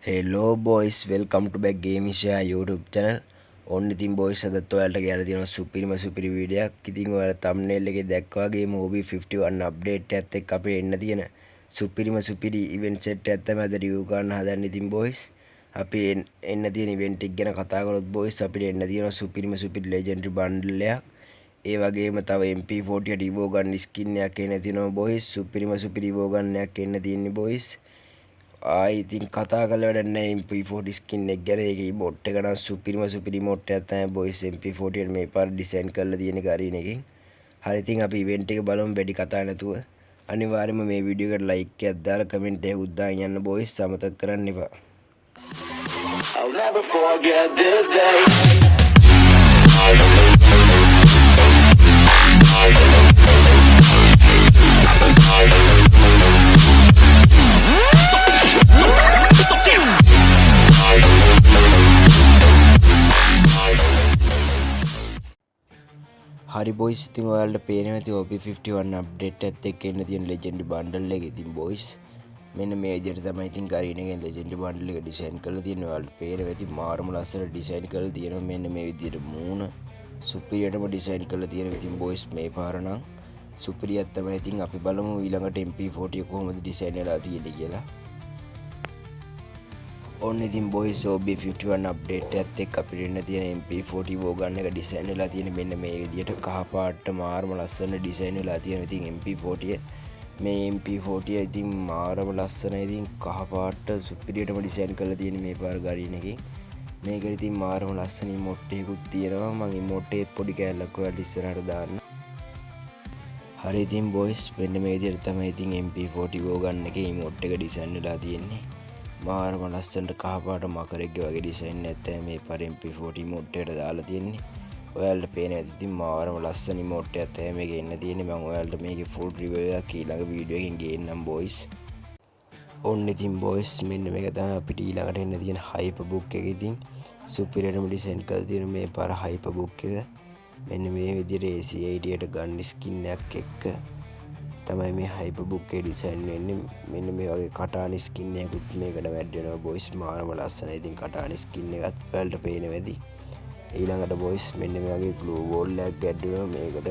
Hello boys, welcome to back Gaming Share YouTube channel. ඔන්න ඉතින් boys අදත් ඔයාලට කියලා තියෙනවා සුපිරි වීඩියෝ එකක්. ඉතින් ඔයාලා thumbnail එකේ දැක්කා වගේ OB51 update එකත් එක්ක අපිට එන්න තියෙන සුපිරි event set එකක් තමයි අද review කරන්න හදන්නේ. ඉතින් boys අපි එන්න තියෙන event එක ගැන කතා කරොත් boys අපිට එන්න තියෙනවා සුපිරි legendary bundle එකක්. ඒ වගේම තව MP40 Evo gun skin එකක් එන්න තියෙනවා boys. සුපිරි Evo gun එකක් එන්න තියෙන්නේ boys. ඉතින් කතා කරලා වැඩක් නැහැ MP40 ස්කින් එක ගැන. ඒකේ මොඩ් එක නම් සුපිරි මොඩ් එකක් තමයි බොයිස් MP40 මේ පාර ඩිසයින් කරලා තියෙන ගාරින එකෙන්. හරි ඉතින් අපි ඉවෙන්ට් එක බලමු වැඩි කතා නැතුව. අනිවාර්යයෙන්ම මේ වීඩියෝ එකට ලයික් එකක් දාලා කමෙන්ට් එකක් උද්දාගෙන යන්න බොයිස් අමතක කරන්න එපා. I'll never forget this day. හරි බොයිස් ඉතින් ඔයාලට පේනවා ඇති OP51 අප්ඩේට් එකත් එක්ක එන්න තියෙන ලෙජෙන්ඩරි බන්ඩල් එක. ඉතින් බොයිස් මෙන්න මේ විදිහට තමයි ඉතින් ගරීන එකෙන් ලෙජෙන්ඩරි බන්ඩල් එක ඩිසයින් කරලා තියෙනවා. ඔයාලට පේනවා ඇති මාරම ලස්සන ඩිසයින් කරලා තියෙනවා. මෙන්න මේ විදිහට මූණ සුපිරියටම ඩිසයින් කරලා තියෙනවා. ඉතින් බොයිස් මේ පාර නම් සුපිරියක් තමයි. ඉතින් අපි බලමු ඊළඟට MP40 කොහොමද ඩිසයින් වෙලා තියෙන්නේ කියලා. ඔන්න ඉතින් බොයිස් OB51 අප්ඩේට් එකත් එක්ක අපිට එන්න තියෙන MP40 Evo gun එක ඩිසයින් වෙලා තියෙන මෙන්න මේ විදිහට කහ පාට මාරම ලස්සන ඩිසයින් වෙලා තියෙනවා. ඉතින් MP40 මේ MP40 ඉතින් මාරම ලස්සනයි. ඉතින් කහ පාට සුපිරියටම ඩිසයින් කරලා තියෙන මේ පාර ගරින එකේ. මේක ඉතින් මාරම ලස්සන ඉමෝට් එකකුත් තියෙනවා. මම ඉමෝට් එකේ පොඩි කැලලක් ඔයාලා ඉස්සරහට දාන්න. හරි ඉතින් බොයිස් මෙන්න මේ විදිහට තමයි ඉතින් MP40 Evo gun එකේ ඉමෝට් එක ඩිසයින් වෙලා තියෙන්නේ. මාරම ලස්සනට කහපාට මකරෙක්ගේ වගේ ඩිසයින් එකක් තමයි මේ පාර MP40 ඉමෝට් එකට දාලා තියෙන්නේ. ඔයාලට පේනවා ඇති ඉතින් මාරම ලස්සන ඉමෝට් එකක් තමයි මේකේ එන්න තියෙන්නේ. මම ඔයාලට මේකේ ෆුල් රිවිව් එකක් ඊළඟ වීඩියෝ එකකින් ගේන්නම් බොයිස්. ඔන්න ඉතින් බොයිස් මෙන්න මේක තමයි අපිට ඊළඟට එන්න තියෙන හයිපර් බුක් එක. ඉතින් සුපිරියටම ඩිසයින් කරලා තියෙන මේ පාර හයිපර් බුක් එක මෙන්න මේ විදිහට AC80ට ගන් ස්කින් එකක් එක්ක තමයි මේ හයිපර් බුක් එකේ ඩිසයින් වෙන්නේ. මෙන්න මේ වගේ කටාන ස්කින් එකකුත් මේකට ඇඩ් වෙනවා බොයිස්. මාරම ලස්සනයි. ඉතින් කටාන ස්කින් එකත් ඔයාලට පේනවා ඇති. ඊළඟට බොයිස් මෙන්න මේ වගේ ග්ලූ වෝල් එකක් ඇඩ් වෙනවා. මේකට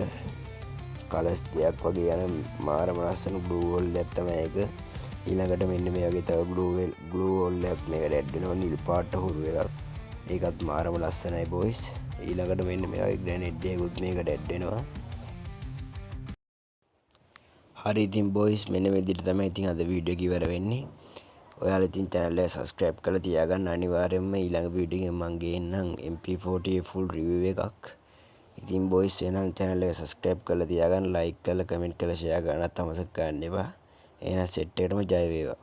කලර්ස් දෙකක් වගේ යන මාරම ලස්සන ග්ලූ වෝල් එකක් තමයි ඒක. ඊළඟට මෙන්න මේ වගේ තව ග්ලූ වෝල් එකක් මේකට ඇඩ් වෙනවා නිල් පාට හුරු එකක්. ඒකත් මාරම ලස්සනයි බොයිස්. ඊළඟට මෙන්න මේ වගේ ග්‍රැනේඩ් එකකුත් මේකට ඇඩ් වෙනවා. හරි ඉතින් බොයිස් මෙන්න මේ විදිහට තමයි ඉතින් අද වීඩියෝ එක ඉවර වෙන්නේ. ඔයාලා ඉතින් channel එක subscribe කරලා තියාගන්න. අනිවාර්යයෙන්ම ඊළඟ වීඩියෝ එකෙන් මම ගේන්නම් MP40 full review එකක්. ඉතින් බොයිස් එහෙනම් channel එක subscribe කරලා තියාගන්න, like කරලා comment කරලා share කරන්නත් අමතක කරන්න එපා. එහෙනම් set එකටම ජය වේවා.